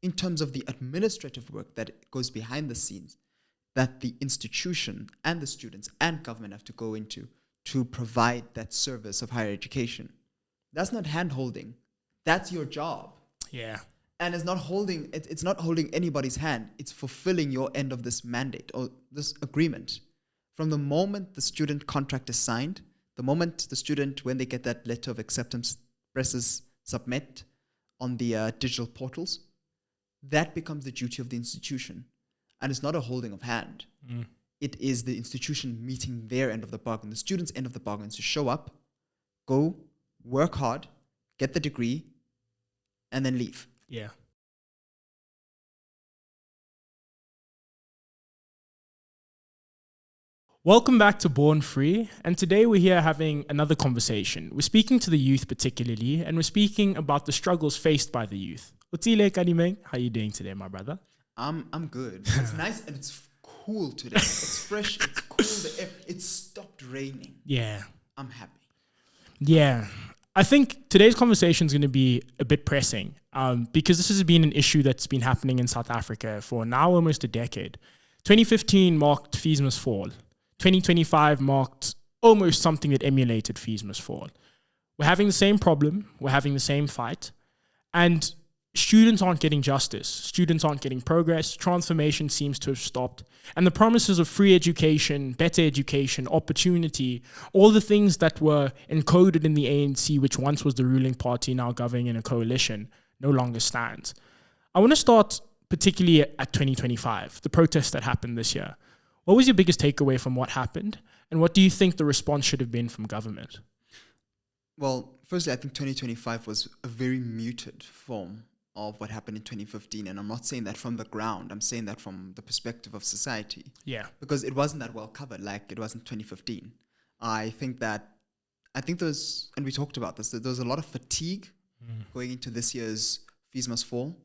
in terms of the administrative work that goes behind the scenes that the institution and the students and government have to go into to provide that service of higher education. That's not hand-holding. That's your job. Yeah. And it's not holding anybody's hand. It's fulfilling your end of this mandate or this agreement. From the moment the student contract is signed, the moment the student, when they get that letter of acceptance, presses submit on the digital portals, that becomes the duty of the institution. And it's not a holding of hand. It is the institution meeting their end of the bargain. The student's end of the bargain is to show up, go, work hard, get the degree, and then leave. Yeah. Welcome back to Born Free, and today we're here having another conversation. We're speaking to the youth particularly, and we're speaking about the struggles faced by the youth. Otsile, Nkadimeng, how are you doing today, my brother? I'm good. It's nice and it's cool today. It's fresh, it's cool, the air, it's stopped raining. Yeah. I'm happy. Yeah. I think today's conversation is going to be a bit pressing because this has been an issue that's been happening in South Africa for now almost a decade. 2015 marked fees must fall. 2025 marked almost something that emulated fees must fall. We're having the same problem. We're having the same fight. And students aren't getting justice. Students aren't getting progress. Transformation seems to have stopped. And the promises of free education, better education, opportunity, all the things that were encoded in the ANC, which once was the ruling party, now governing in a coalition, no longer stands. I want to start particularly at 2025, the protest that happened this year. What was your biggest takeaway from what happened? And what do you think the response should have been from government? Well, firstly, I think 2025 was a very muted form of what happened in 2015. And I'm not saying that from the ground. I'm saying that from the perspective of society. Yeah. Because it wasn't that well covered like it was in 2015. I think there was, and we talked about this, that there was a lot of fatigue going into this year's Fees Must Fall.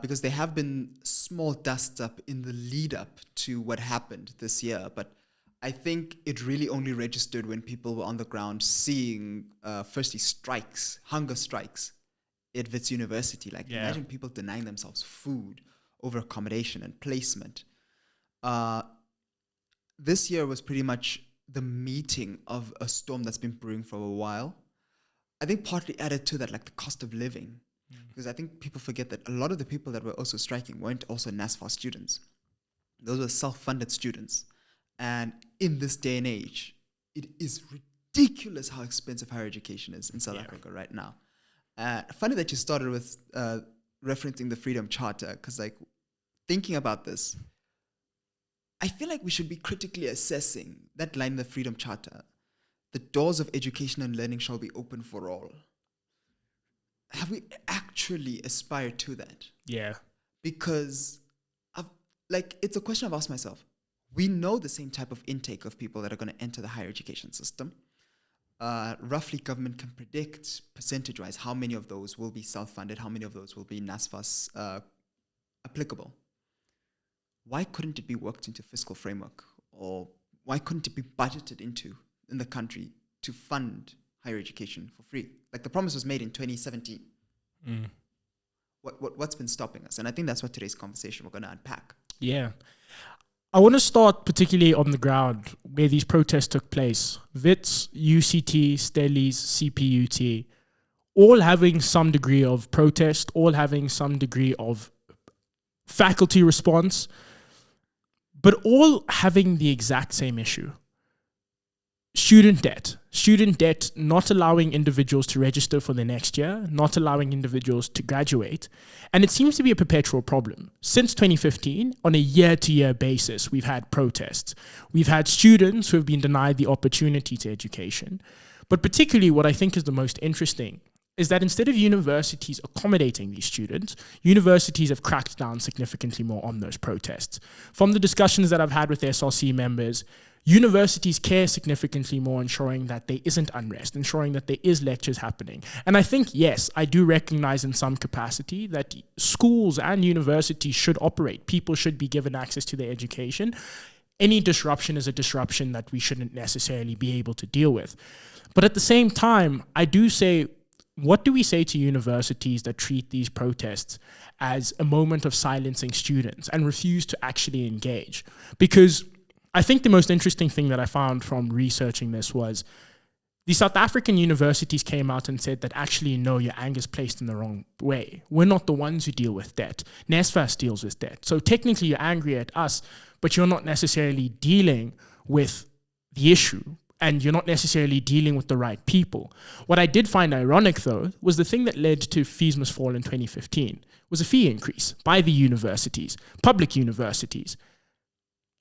Because there have been small dust up in the lead up to what happened this year. But I think it really only registered when people were on the ground seeing, firstly, strikes, hunger strikes at Wits University. Like, imagine people denying themselves food over accommodation and placement. This year was pretty much the meeting of a storm that's been brewing for a while. I think partly added to that, like the cost of living. Because I think people forget that a lot of the people that were also striking weren't also NASFAR students. Those were self-funded students. And in this day and age, it is ridiculous how expensive higher education is in South Africa right now. Funny that you started with referencing the Freedom Charter, because like thinking about this, I feel like we should be critically assessing that line in the Freedom Charter. The doors of education and learning shall be open for all. Have we actually aspired to that? Yeah. Because it's a question I've asked myself. We know the same type of intake of people that are going to enter the higher education system. Roughly, government can predict percentage-wise how many of those will be self-funded, how many of those will be NASFAS applicable. Why couldn't it be worked into fiscal framework? Or why couldn't it be budgeted into in the country to fund higher education for free? Like the promise was made in 2017. What's been stopping us? And I think that's what today's conversation we're going to unpack. Yeah. I want to start particularly on the ground where these protests took place. WITS, UCT, Stellies, CPUT, all having some degree of protest, all having some degree of faculty response, but all having the exact same issue. Student debt not allowing individuals to register for the next year, not allowing individuals to graduate. And it seems to be a perpetual problem. Since 2015, on a year-to-year basis, we've had protests. We've had students who have been denied the opportunity to education. But particularly what I think is the most interesting is that instead of universities accommodating these students, universities have cracked down significantly more on those protests. From the discussions that I've had with SRC members, universities care significantly more ensuring that there isn't unrest, ensuring that there is lectures happening. And I think, yes, I do recognize in some capacity that schools and universities should operate. People should be given access to their education. Any disruption is a disruption that we shouldn't necessarily be able to deal with. But at the same time, I do say what do we say to universities that treat these protests as a moment of silencing students and refuse to actually engage? Because I think the most interesting thing that I found from researching this was the South African universities came out and said that actually, no, your anger is placed in the wrong way. We're not the ones who deal with debt. NSFAS deals with debt. So technically you're angry at us, but you're not necessarily dealing with the issue, and you're not necessarily dealing with the right people. What I did find ironic, though, was the thing that led to fees must fall in 2015 was a fee increase by the universities, public universities.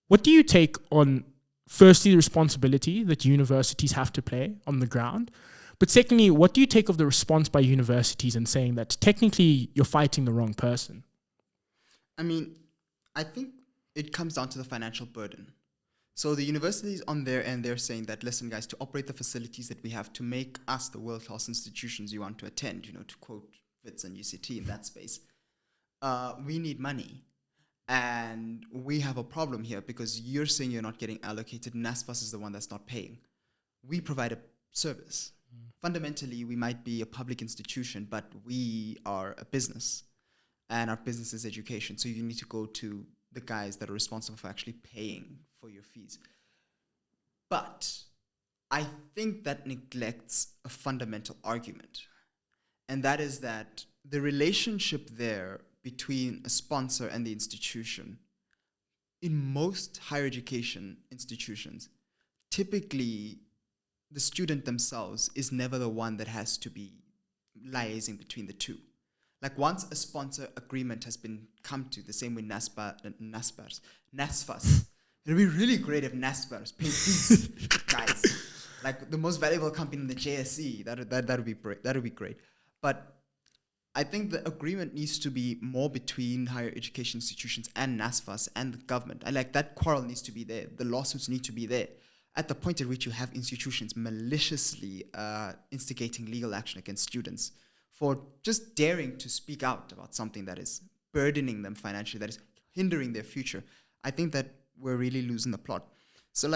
What do you take on, firstly, the responsibility that universities have to play on the ground? But secondly, what do you take of the response by universities in saying that technically you're fighting the wrong person? I mean, I think it comes down to the financial burden. So the universities on their end, they're saying that, listen, guys, to operate the facilities that we have to make us the world-class institutions you want to attend, to quote WITS and UCT in that space, we need money. And we have a problem here because you're saying you're not getting allocated. NSFAS is the one that's not paying. We provide a service. Fundamentally, we might be a public institution, but we are a business. And our business is education. So you need to go to the guys that are responsible for actually paying for your fees. But I think that neglects a fundamental argument. And that is that the relationship there between a sponsor and the institution, in most higher education institutions, typically the student themselves is never the one that has to be liaising between the two. Like once a sponsor agreement has been come to, the same way NSFAS, it'd be really great if NSFAS paid fees, guys. Like the most valuable company in the JSE, that would be great. That would be great. But I think the agreement needs to be more between higher education institutions and NSFAS and the government. I like that quarrel needs to be there. The lawsuits need to be there. At the point at which you have institutions maliciously instigating legal action against students for just daring to speak out about something that is burdening them financially, that is hindering their future, I think that we're really losing the plot. So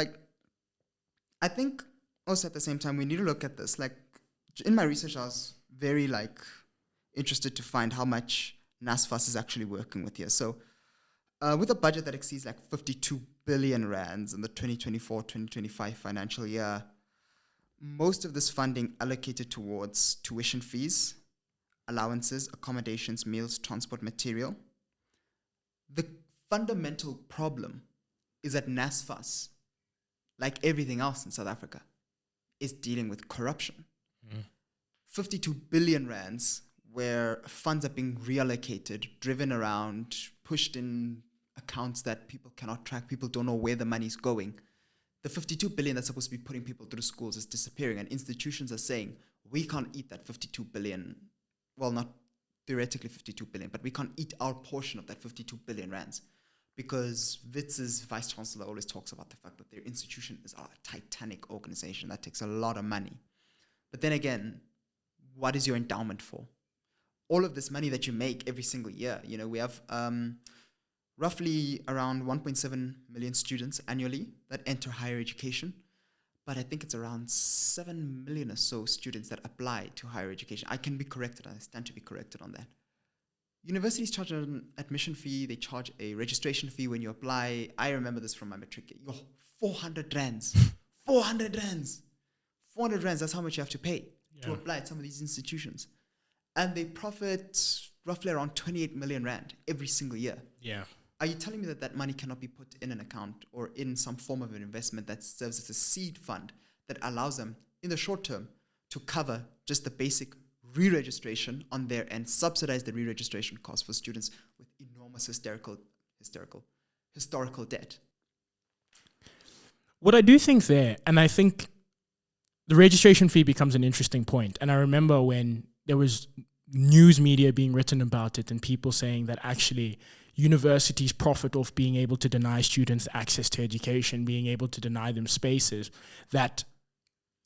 I think also at the same time, we need to look at this. Like in my research, I was very interested to find how much NSFAS is actually working with here. So with a budget that exceeds 52 billion rands in the 2024-2025 financial year, most of this funding allocated towards tuition fees, allowances, accommodations, meals, transport, material. The fundamental problem is that NSFAS, like everything else in South Africa, is dealing with corruption. 52 billion rands where funds are being reallocated, driven around, pushed in accounts that people cannot track, people don't know where the money's going. The 52 billion that's supposed to be putting people through schools is disappearing, and institutions are saying, we can't eat that 52 billion. Well, not theoretically 52 billion, but we can't eat our portion of that 52 billion rands. Because WITS's vice chancellor always talks about the fact that their institution is a titanic organization that takes a lot of money. But then again, what is your endowment for? All of this money that you make every single year, we have roughly around 1.7 million students annually that enter higher education. But I think it's around 7 million or so students that apply to higher education. I can be corrected. I stand to be corrected on that. Universities charge an admission fee. They charge a registration fee when you apply. I remember this from my matric. 400 rands. 400 rands. 400 rands, that's how much you have to pay to apply at some of these institutions. And they profit roughly around 28 million rand every single year. Yeah. Are you telling me that that money cannot be put in an account or in some form of an investment that serves as a seed fund that allows them, in the short term, to cover just the basic re-registration on their end, subsidize the re-registration costs for students with enormous historical debt? What I do think there, and I think the registration fee becomes an interesting point. And I remember when there was news media being written about it and people saying that actually universities profit off being able to deny students access to education, being able to deny them spaces, that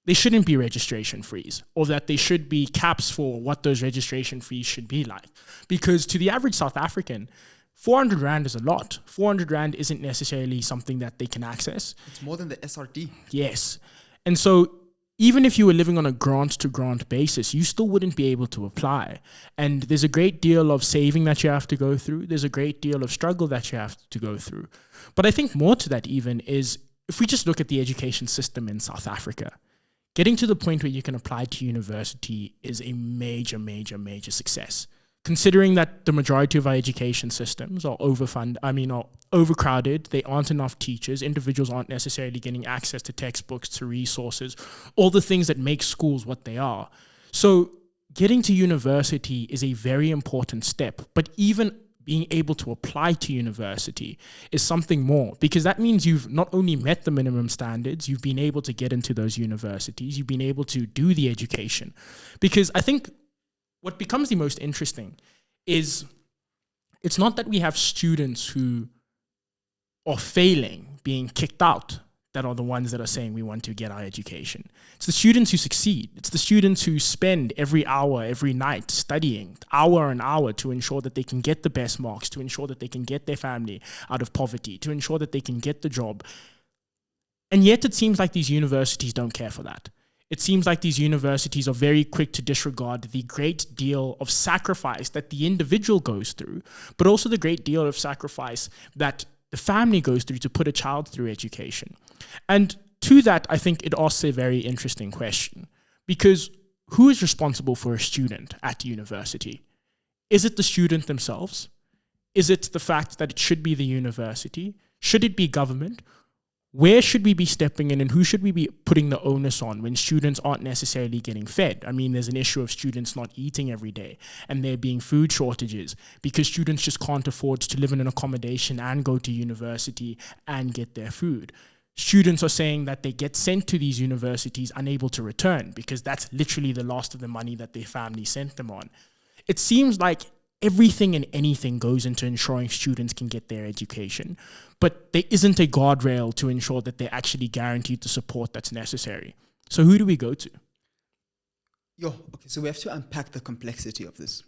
they shouldn't be registration fees, or that they should be caps for what those registration fees should be like. Because to the average South African, 400 rand is a lot. 400 rand isn't necessarily something that they can access. It's more than the SRD. Yes. And so even if you were living on a grant-to-grant basis, you still wouldn't be able to apply. And there's a great deal of saving that you have to go through. There's a great deal of struggle that you have to go through. But I think more to that even is, if we just look at the education system in South Africa, getting to the point where you can apply to university is a major, major, major success. Considering that the majority of our education systems are overcrowded, they aren't enough teachers, individuals aren't necessarily getting access to textbooks, to resources, all the things that make schools what they are. So getting to university is a very important step, but even being able to apply to university is something more, because that means you've not only met the minimum standards, you've been able to get into those universities, you've been able to do the education. Because I think what becomes the most interesting is, it's not that we have students who are failing, being kicked out, that are the ones that are saying we want to get our education. It's the students who succeed. It's the students who spend every hour, every night studying, hour and hour, to ensure that they can get the best marks, to ensure that they can get their family out of poverty, to ensure that they can get the job. And yet it seems like these universities don't care for that. It seems like these universities are very quick to disregard the great deal of sacrifice that the individual goes through, but also the great deal of sacrifice that the family goes through to put a child through education. And to that, I think it asks a very interesting question, because who is responsible for a student at university? Is it the student themselves? Is it the fact that it should be the university? Should it be government? Where should we be stepping in, and who should we be putting the onus on when students aren't necessarily getting fed? I mean, there's an issue of students not eating every day, and there being food shortages because students just can't afford to live in an accommodation and go to university and get their food. Students are saying that they get sent to these universities unable to return because that's literally the last of the money that their family sent them on. It seems like everything and anything goes into ensuring students can get their education, but there isn't a guardrail to ensure that they're actually guaranteed the support that's necessary. So who do we go to? Okay, so we have to unpack the complexity of this.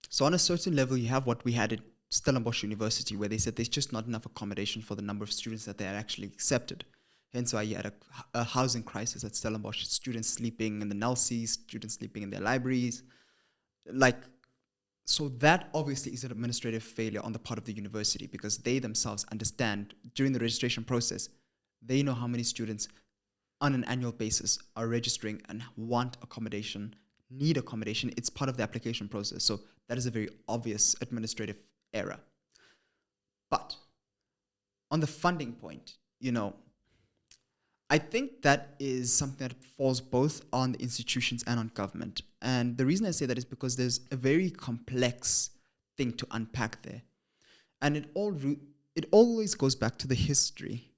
So on a certain level, you have what we had at Stellenbosch University, where they said there's just not enough accommodation for the number of students that they had actually accepted. Hence why you had a housing crisis at Stellenbosch, students sleeping in the Nelsies, students sleeping in their libraries. So that obviously is an administrative failure on the part of the university, because they themselves understand during the registration process, they know how many students on an annual basis are registering and want accommodation, need accommodation. It's part of the application process. So that is a very obvious administrative error. But on the funding point, I think that is something that falls both on the institutions and on government. And the reason I say that is because there's a very complex thing to unpack there. And it always goes back to the history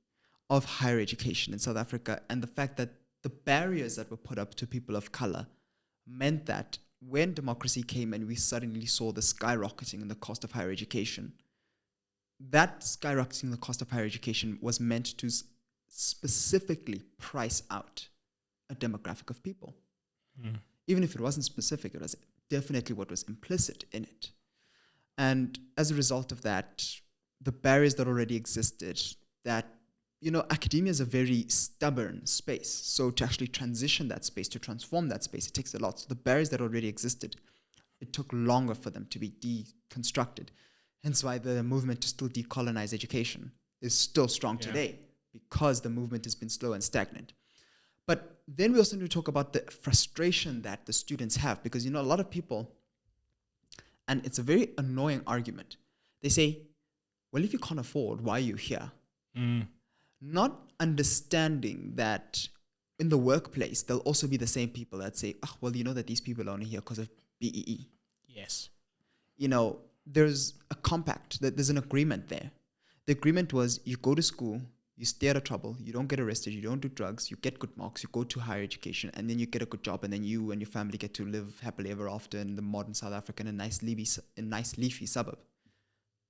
of higher education in South Africa, and the fact that the barriers that were put up to people of color meant that when democracy came and we suddenly saw the skyrocketing in the cost of higher education, that skyrocketing in the cost of higher education was meant to specifically price out a demographic of people. Even if it wasn't specific, it was definitely what was implicit in it. And as a result of that, the barriers that already existed, that, academia is a very stubborn space. So to actually transition that space, to transform that space, it takes a lot. So the barriers that already existed, it took longer for them to be deconstructed. Hence why the movement to still decolonize education is still strong today, because the movement has been slow and stagnant. But then we also need to talk about the frustration that the students have, because, a lot of people, and it's a very annoying argument, they say, well, if you can't afford, why are you here? Not understanding that in the workplace, there'll also be the same people that say, that these people are only here because of BEE. Yes. There's a compact, there's an agreement there. The agreement was, you go to school, you stay out of trouble, you don't get arrested, you don't do drugs, you get good marks, you go to higher education, and then you get a good job, and then you and your family get to live happily ever after in the modern South Africa in a nice leafy suburb.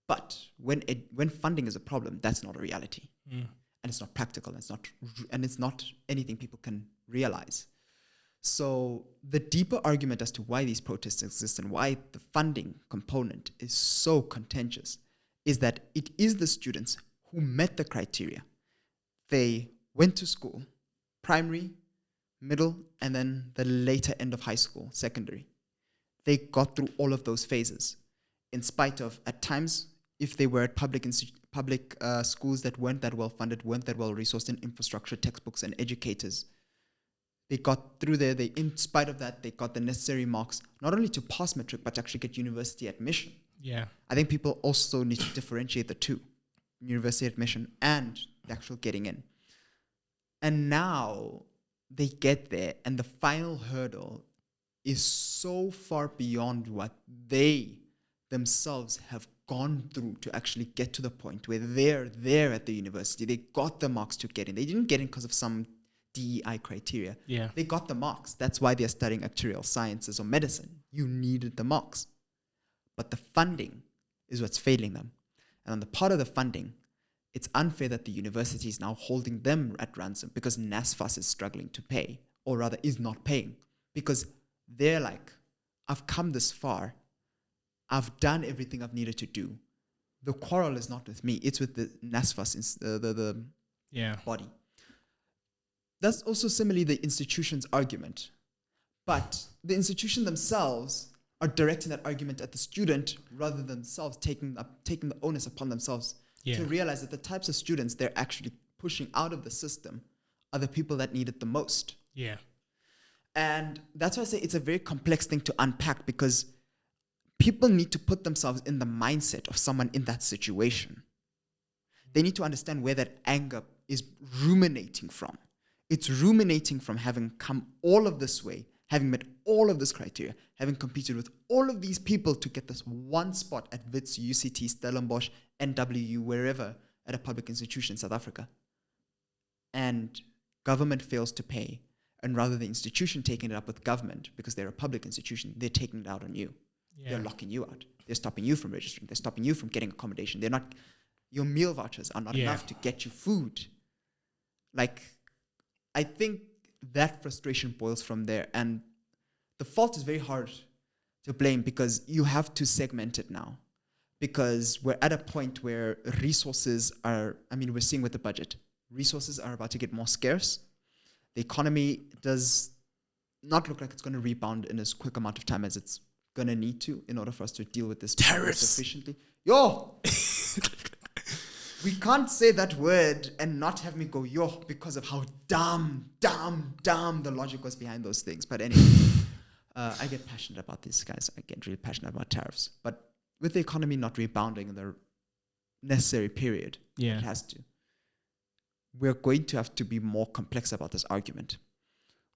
But when funding is a problem, that's not a reality. And it's not practical, and it's not anything people can realize. So the deeper argument as to why these protests exist and why the funding component is so contentious is that it is the students who met the criteria. They went to school, primary, middle, and then the later end of high school, secondary. They got through all of those phases, in spite of, at times, if they were at public schools that weren't that well funded, weren't that well resourced in infrastructure, textbooks, and educators. They got through there. In spite of that, they got the necessary marks, not only to pass matric, but to actually get university admission. Yeah. I think people also need to differentiate the two, university admission and the actual getting in. And now they get there, and the final hurdle is so far beyond what they themselves have gone through to actually get to the point where they're there at the university. They got the marks to get in. They didn't get in because of some DEI criteria. Yeah. They got the marks. That's why they're studying actuarial sciences or medicine. You needed the marks. But the funding is what's failing them. And on the part of the funding, it's unfair that the university is now holding them at ransom because NSFAS is struggling to pay, or rather is not paying, because they're like, I've come this far. I've done everything I've needed to do. The quarrel is not with me. It's with the NSFAS, the body. That's also similarly the institution's argument. But the institution themselves are directing that argument at the student rather than themselves taking the onus upon themselves to realize that the types of students they're actually pushing out of the system are the people that need it the most. Yeah. And that's why I say it's a very complex thing to unpack, because people need to put themselves in the mindset of someone in that situation. They need to understand where that anger is ruminating from. It's ruminating from having come all of this way, having met all of this criteria, having competed with all of these people to get this one spot at WITS, UCT, Stellenbosch, NWU, wherever, at a public institution in South Africa. And government fails to pay. And rather the institution taking it up with government, because they're a public institution, they're taking it out on you. Yeah. They're locking you out. They're stopping you from registering. They're stopping you from getting accommodation. Your meal vouchers are not enough to get you food. Like, I think that frustration boils from there. And the fault is very hard to blame because you have to segment it now. Because we're at a point where resources are, we're seeing with the budget, resources are about to get more scarce. The economy does not look like it's going to rebound in as quick amount of time as it's going to need to in order for us to deal with this tariffs efficiently. Yo! We can't say that word and not have me go, yo, because of how dumb the logic was behind those things. But anyway, I get passionate about these guys. I get really passionate about tariffs. But with the economy not rebounding in the necessary period, it has to. We're going to have to be more complex about this argument.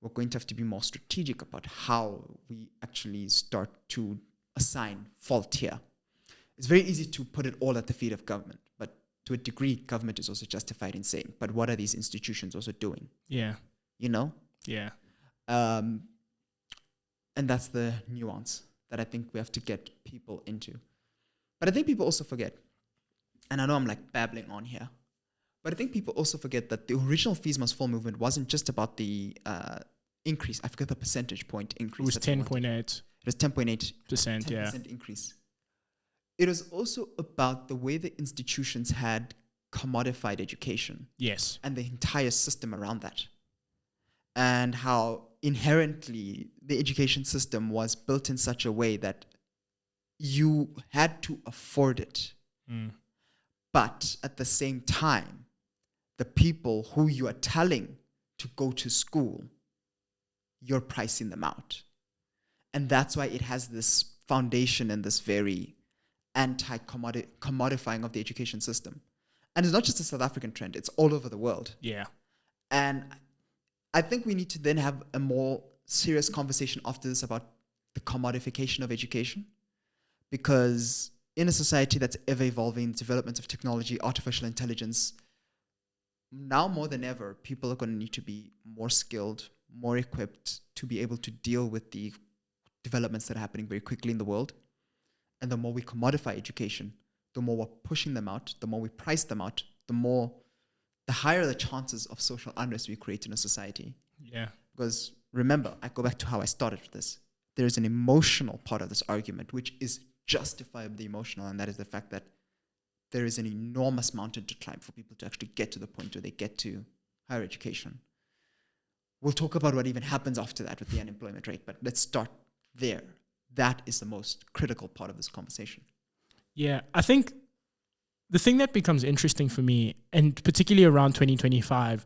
We're going to have to be more strategic about how we actually start to assign fault here. It's very easy to put it all at the feet of government, but to a degree, government is also justified in saying, but what are these institutions also doing? Yeah. You know? Yeah. And that's the nuance that I think we have to get people into. But I think people also forget, and I know I'm like babbling on here, but I think people also forget that the original Fees Must Fall movement wasn't just about the increase. I forget the percentage point increase. It was 10.8. It was 10.8%. 10% increase. It was also about the way the institutions had commodified education. Yes. And the entire system around that. And how inherently the education system was built in such a way that you had to afford it. But at the same time, the people who you are telling to go to school, you're pricing them out. And that's why it has this foundation and this very anti-commodifying of the education system. And it's not just a South African trend, it's all over the world. Yeah. And I think we need to then have a more serious conversation after this about the commodification of education. Because in a society that's ever evolving, development of technology, artificial intelligence, now more than ever, people are going to need to be more skilled, more equipped to be able to deal with the developments that are happening very quickly in the world. And the more we commodify education, the more we're pushing them out, the more we price them out, the higher the chances of social unrest we create in a society. Yeah. Because remember, I go back to how I started with this. There is an emotional part of this argument, which is justifiably emotional, and that is the fact that there is an enormous mountain to climb for people to actually get to the point where they get to higher education. We'll talk about what even happens after that with the unemployment rate, but let's start there. That is the most critical part of this conversation. Yeah, I think the thing that becomes interesting for me, and particularly around 2025,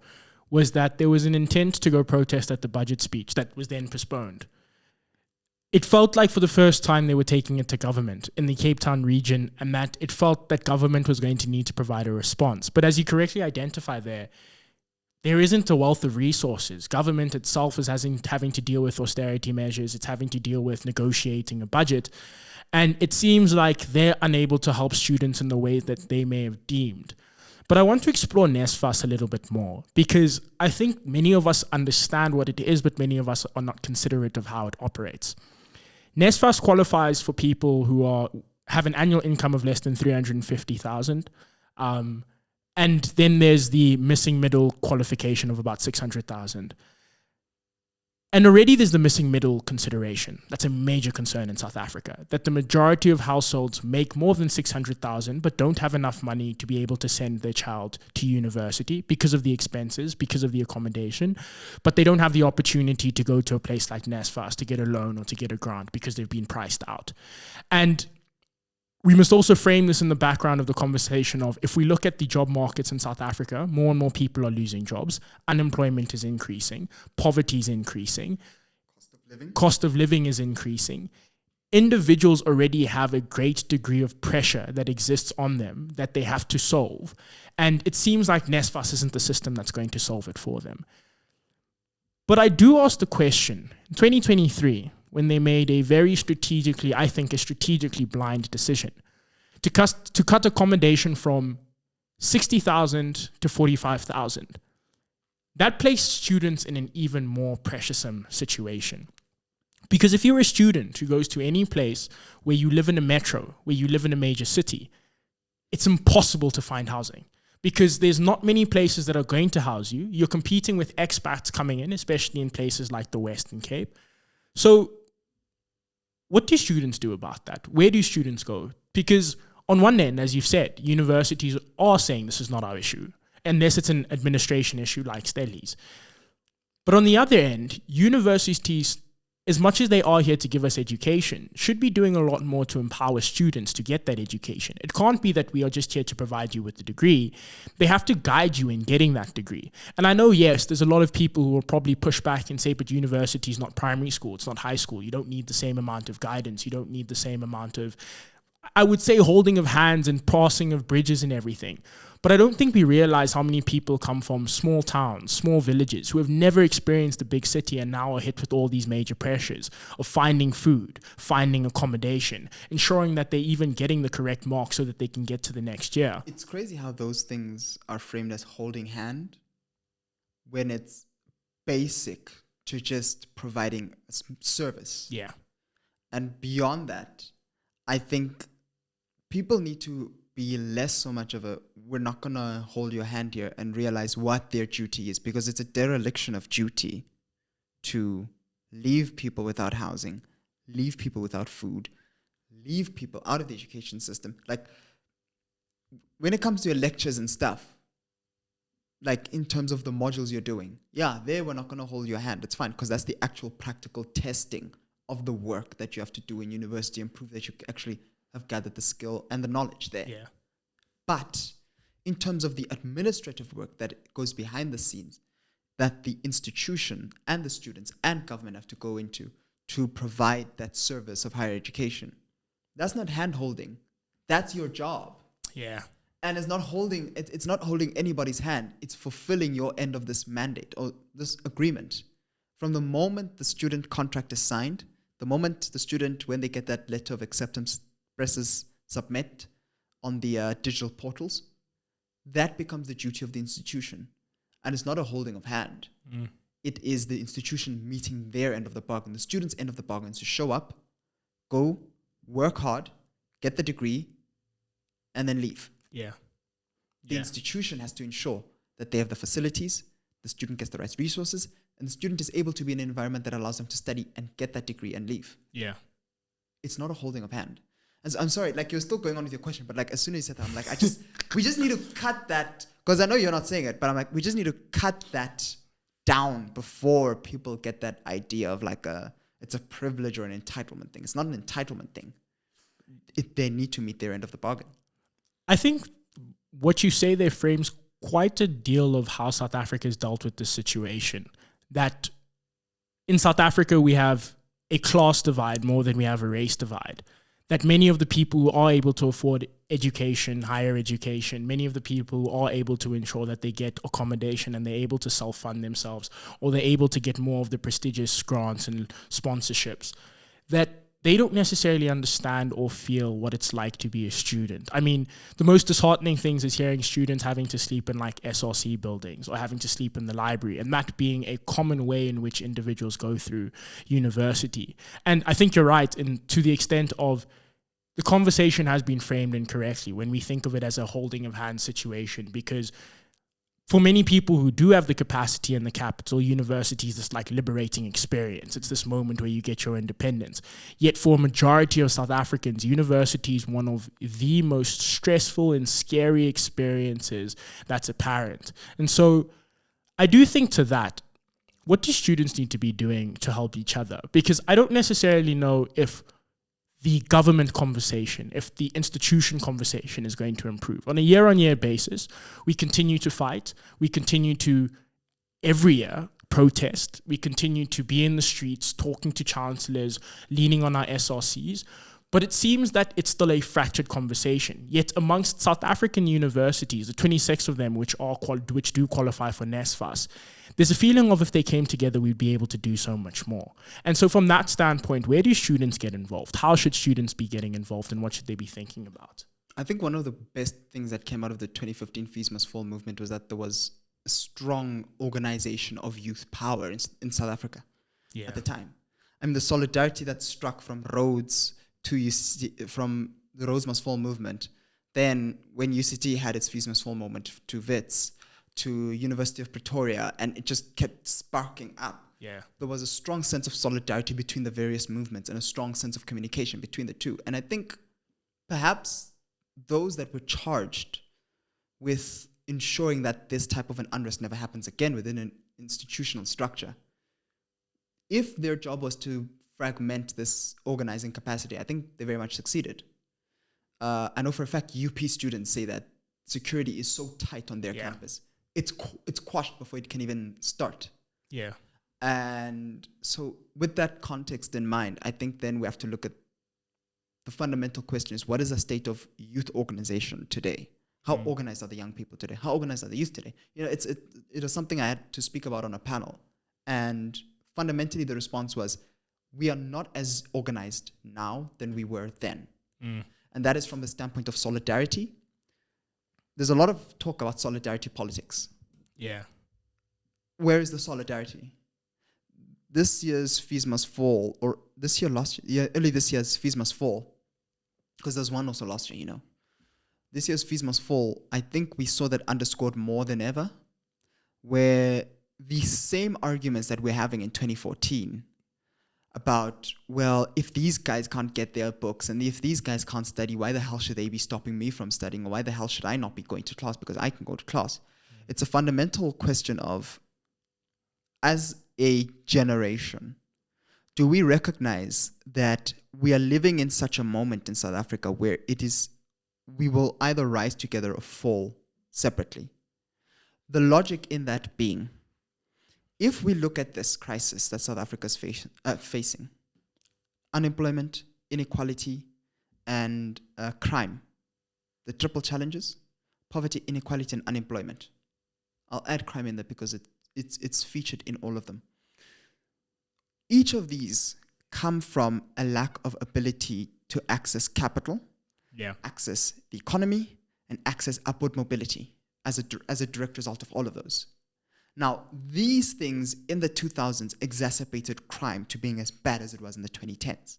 was that there was an intent to go protest at the budget speech that was then postponed. It felt like for the first time they were taking it to government in the Cape Town region, and that it felt that government was going to need to provide a response. But as you correctly identify there isn't a wealth of resources. Government itself is having to deal with austerity measures. It's having to deal with negotiating a budget. And it seems like they're unable to help students in the way that they may have deemed. But I want to explore NSFAS a little bit more, because I think many of us understand what it is, but many of us are not considerate of how it operates. NSFAS qualifies for people who have an annual income of less than 350,000. And then there's the missing middle qualification of about 600,000. And already there's the missing middle consideration. That's a major concern in South Africa, that the majority of households make more than 600,000 but don't have enough money to be able to send their child to university because of the expenses, because of the accommodation, but they don't have the opportunity to go to a place like NSFAS to get a loan or to get a grant because they've been priced out. And we must also frame this in the background of the conversation of, if we look at the job markets in South Africa, more and more people are losing jobs. Unemployment is increasing. Poverty is increasing. Cost of living is increasing. Individuals already have a great degree of pressure that exists on them that they have to solve. And it seems like NSFAS isn't the system that's going to solve it for them. But I do ask the question, in 2023, when they made a very strategically blind decision to cut accommodation from 60,000 to 45,000. That placed students in an even more pressuresome situation. Because if you're a student who goes to any place where you live in a metro, where you live in a major city, it's impossible to find housing. Because there's not many places that are going to house you. You're competing with expats coming in, especially in places like the Western Cape. So what do students do about that? Where do students go? Because on one end, as you've said, universities are saying this is not our issue, unless it's an administration issue like Stelli's. But on the other end, universities, as much as they are here to give us education, should be doing a lot more to empower students to get that education. It can't be that we are just here to provide you with the degree. They have to guide you in getting that degree. And I know, yes, there's a lot of people who will probably push back and say, but university is not primary school, it's not high school. You don't need the same amount of guidance. You don't need the same amount of, I would say, holding of hands and crossing of bridges and everything. But I don't think we realize how many people come from small towns, small villages, who have never experienced a big city and now are hit with all these major pressures of finding food, finding accommodation, ensuring that they're even getting the correct mark so that they can get to the next year. It's crazy how those things are framed as holding hand when it's basic to just providing a service. Yeah. And beyond that, I think people need to be less so much of a, we're not going to hold your hand here, and realize what their duty is, because it's a dereliction of duty to leave people without housing, leave people without food, leave people out of the education system. Like, when it comes to your lectures and stuff, like in terms of the modules you're doing, yeah, there we're not going to hold your hand. It's fine, because that's the actual practical testing of the work that you have to do in university and prove that you actually have gathered the skill and the knowledge there. Yeah. But in terms of the administrative work that goes behind the scenes, that the institution and the students and government have to go into to provide that service of higher education, that's not hand-holding. That's your job. Yeah. And it's not holding anybody's hand. It's fulfilling your end of this mandate or this agreement. From the moment the student contract is signed, the moment the student, when they get that letter of acceptance, presses submit on the digital portals, that becomes the duty of the institution. And it's not a holding of hand. It is the institution meeting their end of the bargain. The student's end of the bargain is to show up, go, work hard, get the degree, and then leave. Yeah. The institution has to ensure that they have the facilities, the student gets the right resources, and the student is able to be in an environment that allows them to study and get that degree and leave. Yeah. It's not a holding of hand. And so, I'm sorry, like, you're still going on with your question, but like, as soon as you said that, I'm like, we just need to cut that, because I know you're not saying it, but I'm like, we just need to cut that down before people get that idea of like it's a privilege or an entitlement thing. It's not an entitlement thing. They need to meet their end of the bargain. I think what you say there frames quite a deal of how South Africa has dealt with this situation. That in South Africa, we have a class divide more than we have a race divide. That many of the people who are able to afford education, higher education, many of the people who are able to ensure that they get accommodation and they're able to self-fund themselves, or they're able to get more of the prestigious grants and sponsorships, that they don't necessarily understand or feel what it's like to be a student. I mean, the most disheartening things is hearing students having to sleep in like SRC buildings or having to sleep in the library, and that being a common way in which individuals go through university. And I think you're right to the extent of the conversation has been framed incorrectly when we think of it as a holding of hands situation, because for many people who do have the capacity and the capital, university is this like liberating experience. It's this moment where you get your independence. Yet for a majority of South Africans, university is one of the most stressful and scary experiences that's apparent. And so I do think to that, what do students need to be doing to help each other? Because I don't necessarily know if the government conversation, if the institution conversation is going to improve. On a year-on-year basis, we continue to fight. We continue to, every year, protest. We continue to be in the streets, talking to chancellors, leaning on our SRCs. But it seems that it's still a fractured conversation. Yet amongst South African universities, the 26 of them which do qualify for NSFAS, there's a feeling of if they came together, we'd be able to do so much more. And so from that standpoint, where do students get involved? How should students be getting involved, and what should they be thinking about? I think one of the best things that came out of the 2015 Fees Must Fall movement was that there was a strong organization of youth power in South Africa at the time. I mean, the solidarity that struck from Rhodes from the Rhodes Must Fall movement, then when UCT had its Fees Must Fall moment to Wits, to University of Pretoria, and it just kept sparking up. Yeah. There was a strong sense of solidarity between the various movements and a strong sense of communication between the two. And I think perhaps those that were charged with ensuring that this type of an unrest never happens again within an institutional structure, if their job was to fragment this organizing capacity, I think they very much succeeded. I know for a fact UP students say that security is so tight on their campus. It's quashed before it can even start. Yeah. And so with that context in mind, I think then we have to look at the fundamental question is, what is the state of youth organization today? How organized are the young people today? How organized are the youth today? You know, it was something I had to speak about on a panel. And fundamentally the response was, we are not as organized now than we were then. And that is from the standpoint of solidarity. There's a lot of talk about solidarity politics. Yeah. Where is the solidarity? This year's Fees Must Fall, or early this year's Fees Must Fall, because there's one also last year, you know. This year's Fees Must Fall, I think we saw that underscored more than ever, where the same arguments that we're having in 2014 about, well, if these guys can't get their books and if these guys can't study, why the hell should they be stopping me from studying? Or why the hell should I not be going to class because I can go to class? It's a fundamental question of, as a generation, do we recognize that we are living in such a moment in South Africa where we will either rise together or fall separately? The logic in that being, if we look at this crisis that South Africa is facing, unemployment, inequality, and crime, the triple challenges, poverty, inequality, and unemployment. I'll add crime in there because it's featured in all of them. Each of these come from a lack of ability to access capital, access the economy, and access upward mobility as a direct result of all of those. Now, these things in the 2000s exacerbated crime to being as bad as it was in the 2010s.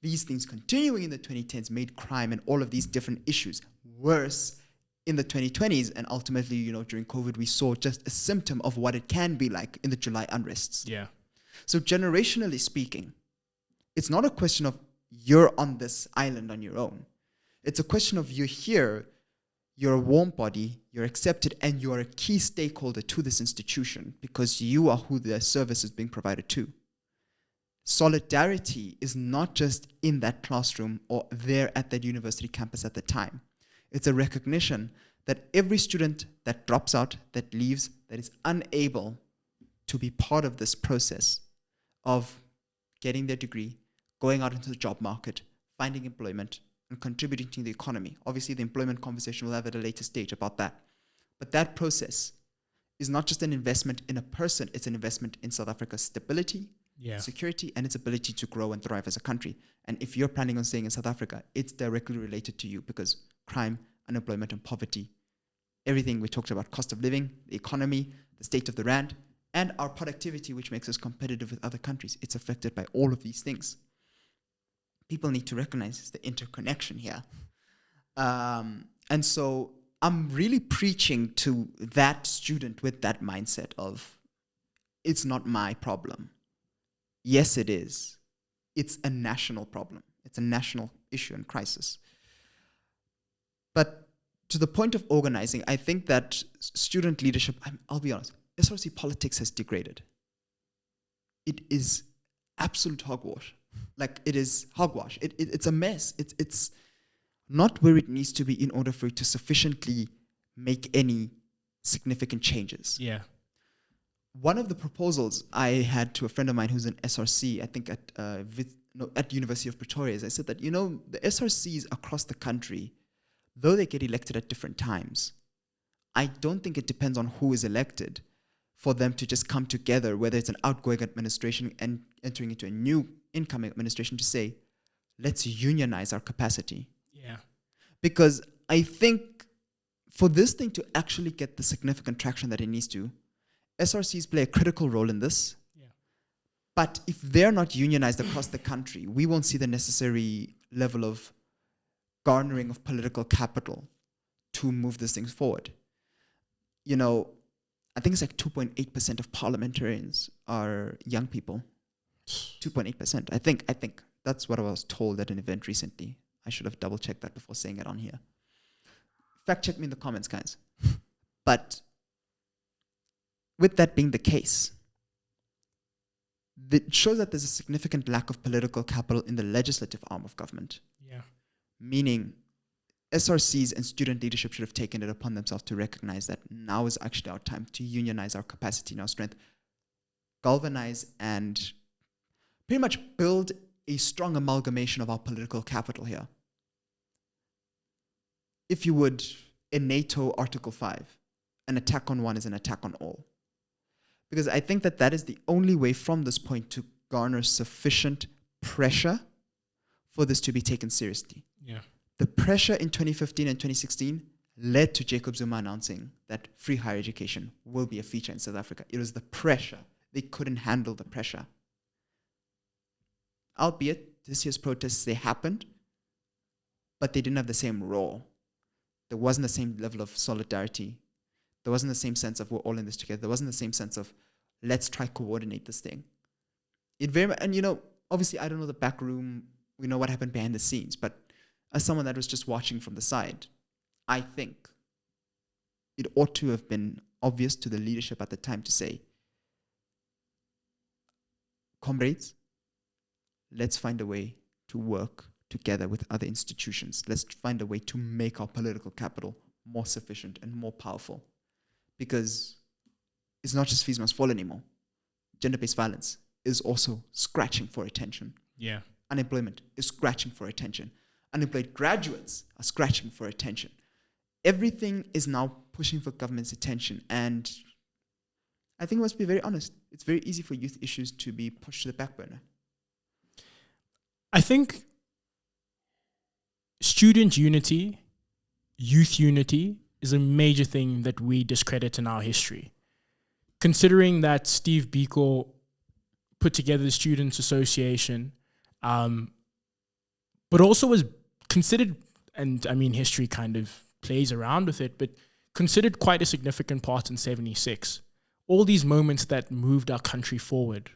These things continuing in the 2010s made crime and all of these different issues worse in the 2020s. And ultimately, you know, during COVID, we saw just a symptom of what it can be like in the July unrests. Yeah. So generationally speaking, it's not a question of you're on this island on your own. It's a question of you're here, you're a warm body, you're accepted, and you're a key stakeholder to this institution because you are who the service is being provided to. Solidarity is not just in that classroom or there at that university campus at the time. It's a recognition that every student that drops out, that leaves, that is unable to be part of this process of getting their degree, going out into the job market, finding employment, and contributing to the economy. Obviously, the employment conversation we'll have at a later stage about that. But that process is not just an investment in a person, it's an investment in South Africa's stability, security, and its ability to grow and thrive as a country. And if you're planning on staying in South Africa, it's directly related to you because crime, unemployment, and poverty, everything we talked about, cost of living, the economy, the state of the rand, and our productivity, which makes us competitive with other countries. It's affected by all of these things. People need to recognize the interconnection here. And so I'm really preaching to that student with that mindset of, it's not my problem. Yes, it is. It's a national problem. It's a national issue and crisis. But to the point of organizing, I think that student leadership, I'll be honest, SRC politics has degraded. It is absolute hogwash. Like, it is hogwash. It's a mess. It's not where it needs to be in order for it to sufficiently make any significant changes. Yeah. One of the proposals I had to a friend of mine who's an SRC, I think at University of Pretoria, is I said that, the SRCs across the country, though they get elected at different times, I don't think it depends on who is elected for them to just come together, whether it's an outgoing administration and entering into a new incoming administration, to say, let's unionize our capacity. Yeah. Because I think for this thing to actually get the significant traction that it needs to, SRCs play a critical role in this. Yeah. But if they're not unionized across the country, we won't see the necessary level of garnering of political capital to move these things forward. I think it's like 2.8% of parliamentarians are young people. 2.8%. I think that's what I was told at an event recently. I should have double checked that before saying it on here. Fact check me in the comments, guys. But with that being the case, it shows that there's a significant lack of political capital in the legislative arm of government. Yeah. Meaning SRCs and student leadership should have taken it upon themselves to recognize that now is actually our time to unionize our capacity and our strength, galvanize and pretty much build a strong amalgamation of our political capital here. If you would, in NATO Article 5, an attack on one is an attack on all. Because I think that is the only way from this point to garner sufficient pressure for this to be taken seriously. Yeah. The pressure in 2015 and 2016 led to Jacob Zuma announcing that free higher education will be a feature in South Africa. It was the pressure. They couldn't handle the pressure. Albeit, this year's protests, they happened, but they didn't have the same roar. There wasn't the same level of solidarity. There wasn't the same sense of we're all in this together. There wasn't the same sense of let's try coordinate this thing. Obviously I don't know the back room. We know what happened behind the scenes, but as someone that was just watching from the side, I think it ought to have been obvious to the leadership at the time to say, comrades, let's find a way to work together with other institutions. Let's find a way to make our political capital more sufficient and more powerful. Because it's not just fees must fall anymore. Gender-based violence is also scratching for attention. Yeah. Unemployment is scratching for attention. Unemployed graduates are scratching for attention. Everything is now pushing for government's attention. And I think we must be very honest. It's very easy for youth issues to be pushed to the back burner. I think student unity, youth unity, is a major thing that we discredit in our history. Considering that Steve Biko put together the Students' Association, but also was considered, and I mean history kind of plays around with it, but considered quite a significant part in 76. All these moments that moved our country forward.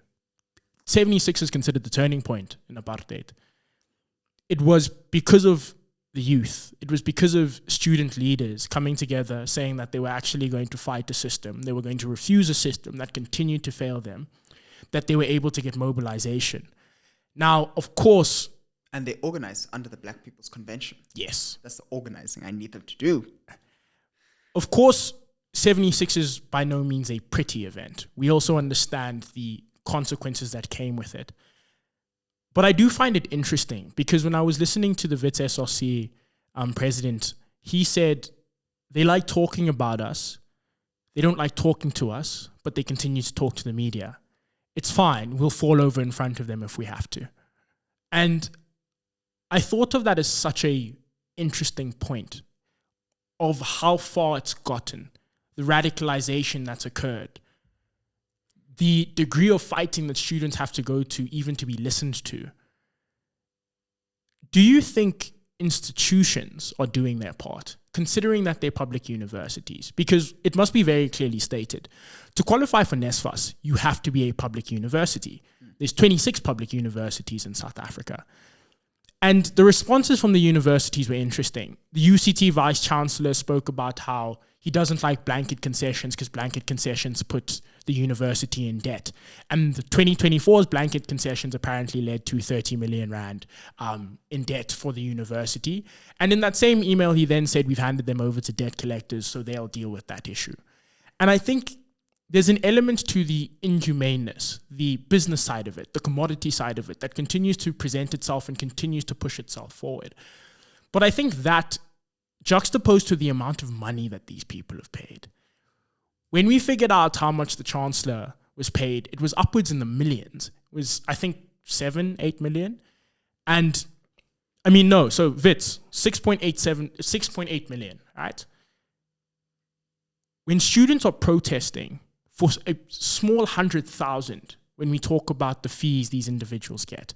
76 is considered the turning point in apartheid. It was because of the youth. It was because of student leaders coming together saying that they were actually going to fight the system. They were going to refuse a system that continued to fail them, that they were able to get mobilization. Now, of course... And they organize under the Black People's Convention. Yes. That's the organizing I need them to do. Of course, 76 is by no means a pretty event. We also understand the consequences that came with it. But I do find it interesting because when I was listening to the Wits SRC president, he said they like talking about us. They don't like talking to us, but they continue to talk to the media. It's fine. We'll fall over in front of them if we have to. And I thought of that as such a interesting point of how far it's gotten, the radicalization that's occurred, the degree of fighting that students have to go to even to be listened to. Do you think institutions are doing their part, considering that they're public universities? Because it must be very clearly stated, to qualify for NSFAS, you have to be a public university. There's 26 public universities in South Africa. And the responses from the universities were interesting. The UCT vice chancellor spoke about how he doesn't like blanket concessions because blanket concessions put the university in debt. And the 2024's blanket concessions apparently led to 30 million rand in debt for the university. And in that same email, he then said, we've handed them over to debt collectors, so they'll deal with that issue. And I think there's an element to the inhumaneness, the business side of it, the commodity side of it, that continues to present itself and continues to push itself forward. But I think that juxtaposed to the amount of money that these people have paid. When we figured out how much the chancellor was paid, it was upwards in the millions. It was, I think, 7-8 million. And I mean, no, so Wits, 6.8 million, right? When students are protesting for a small 100,000, when we talk about the fees these individuals get,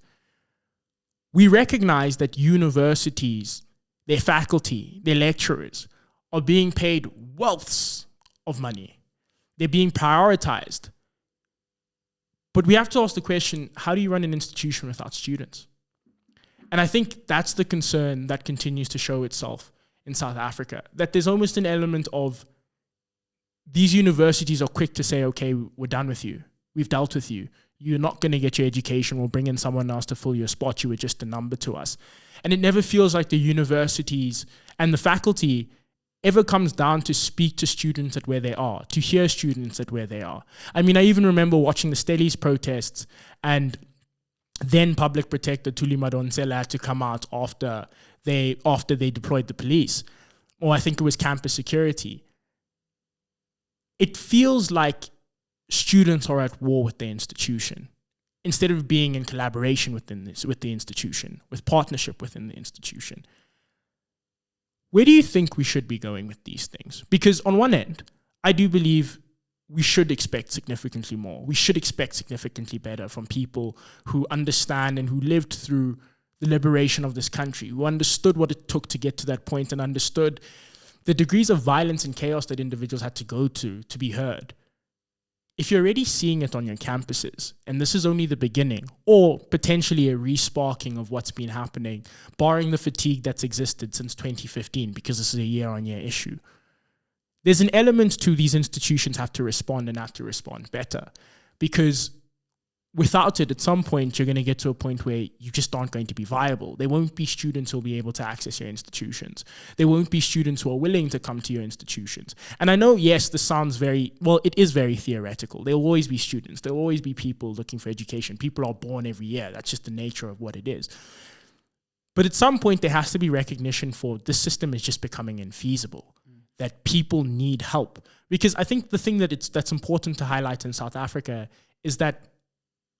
we recognize that universities, their faculty, their lecturers are being paid wealths of money. They're being prioritized. But we have to ask the question, how do you run an institution without students? And I think that's the concern that continues to show itself in South Africa, that there's almost an element of these universities are quick to say, okay, we're done with you. We've dealt with you. You're not going to get your education. We'll bring in someone else to fill your spot. You were just a number to us. And it never feels like the universities and the faculty ever comes down to speak to students at where they are, to hear students at where they are. I mean, I even remember watching the Stellies protests, and then Public Protector Thuli Madonsela had to come out after they deployed the police, or I think it was campus security. It feels like students are at war with the institution instead of being in collaboration with the institution, with partnership within the institution. Where do you think we should be going with these things? Because on one end, I do believe we should expect significantly more. We should expect significantly better from people who understand and who lived through the liberation of this country, who understood what it took to get to that point and understood the degrees of violence and chaos that individuals had to go to be heard. If you're already seeing it on your campuses, and this is only the beginning, or potentially a resparking of what's been happening, barring the fatigue that's existed since 2015, because this is a year-on-year issue, there's an element to these institutions have to respond and have to respond better. Because without it, at some point, you're going to get to a point where you just aren't going to be viable. There won't be students who will be able to access your institutions. There won't be students who are willing to come to your institutions. And I know, yes, this sounds it is very theoretical. There will always be students. There will always be people looking for education. People are born every year. That's just the nature of what it is. But at some point, there has to be recognition for this system is just becoming infeasible, that people need help. Because I think the thing that's important to highlight in South Africa is that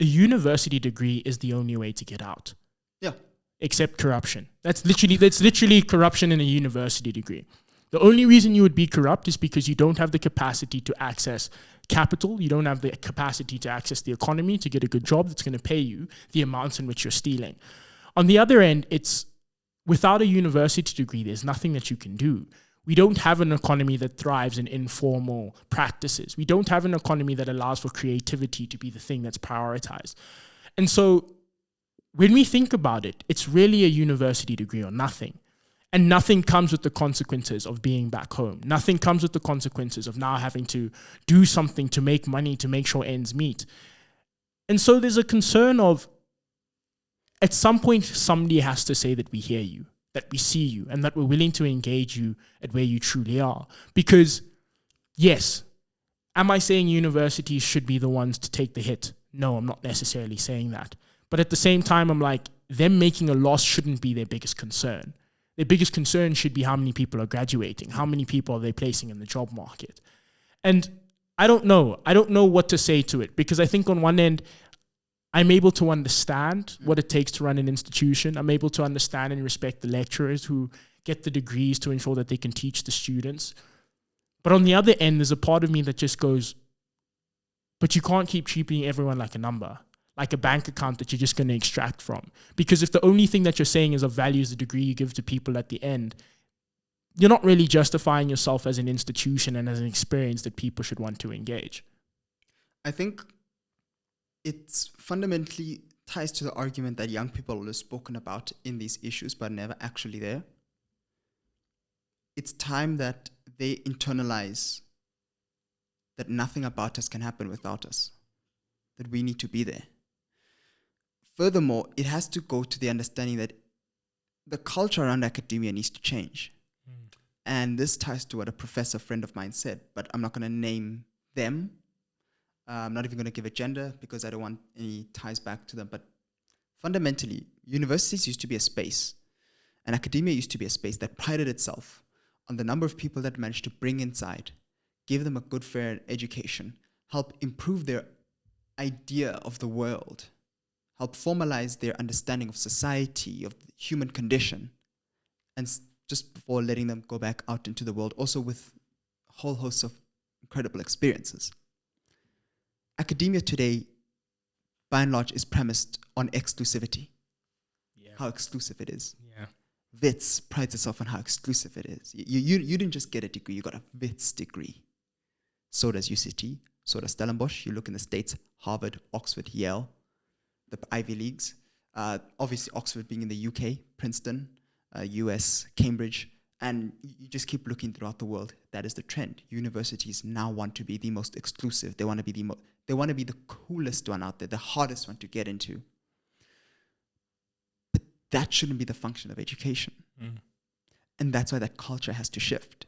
a university degree is the only way to get out. Yeah. Except corruption. That's literally corruption in a university degree. The only reason you would be corrupt is because you don't have the capacity to access capital. You don't have the capacity to access the economy to get a good job that's going to pay you the amounts in which you're stealing. On the other end, it's without a university degree, there's nothing that you can do. We don't have an economy that thrives in informal practices. We don't have an economy that allows for creativity to be the thing that's prioritized. And so when we think about it, it's really a university degree or nothing. And nothing comes with the consequences of being back home. Nothing comes with the consequences of now having to do something to make money, to make sure ends meet. And so there's a concern of, at some point, somebody has to say that we hear you, that we see you, and that we're willing to engage you at where you truly are. Because, yes, am I saying universities should be the ones to take the hit? No, I'm not necessarily saying that. But at the same time, I'm like, them making a loss shouldn't be their biggest concern. Their biggest concern should be how many people are graduating, how many people are they placing in the job market. And I don't know. I don't know what to say to it, because I think on one end, I'm able to understand what it takes to run an institution. I'm able to understand and respect the lecturers who get the degrees to ensure that they can teach the students. But on the other end, there's a part of me that just goes, but you can't keep treating everyone like a number, like a bank account that you're just going to extract from. Because if the only thing that you're saying is of value is the degree you give to people at the end, you're not really justifying yourself as an institution and as an experience that people should want to engage. I think it's fundamentally ties to the argument that young people have spoken about in these issues but never actually there. It's time that they internalize that nothing about us can happen without us, that we need to be there. Furthermore, it has to go to the understanding that the culture around academia needs to change. And this ties to what a professor friend of mine said, but I'm not going to name them. I'm not even going to give a gender because I don't want any ties back to them. But fundamentally, universities used to be a space, and academia used to be a space that prided itself on the number of people that managed to bring inside, give them a good, fair education, help improve their idea of the world, help formalize their understanding of society, of the human condition, and just before letting them go back out into the world, also with a whole host of incredible experiences. Academia today, by and large, is premised on exclusivity. Yeah. How exclusive it is. Yeah. WITS prides itself on how exclusive it is. You didn't just get a degree, you got a WITS degree. So does UCT, so does Stellenbosch. You look in the States, Harvard, Oxford, Yale, the Ivy Leagues. Obviously, Oxford being in the UK, Princeton, US, Cambridge, and you just keep looking throughout the world. That is the trend. Universities now want to be the most exclusive. They want to be the coolest one out there, the hardest one to get into. But that shouldn't be the function of education. And that's why that culture has to shift.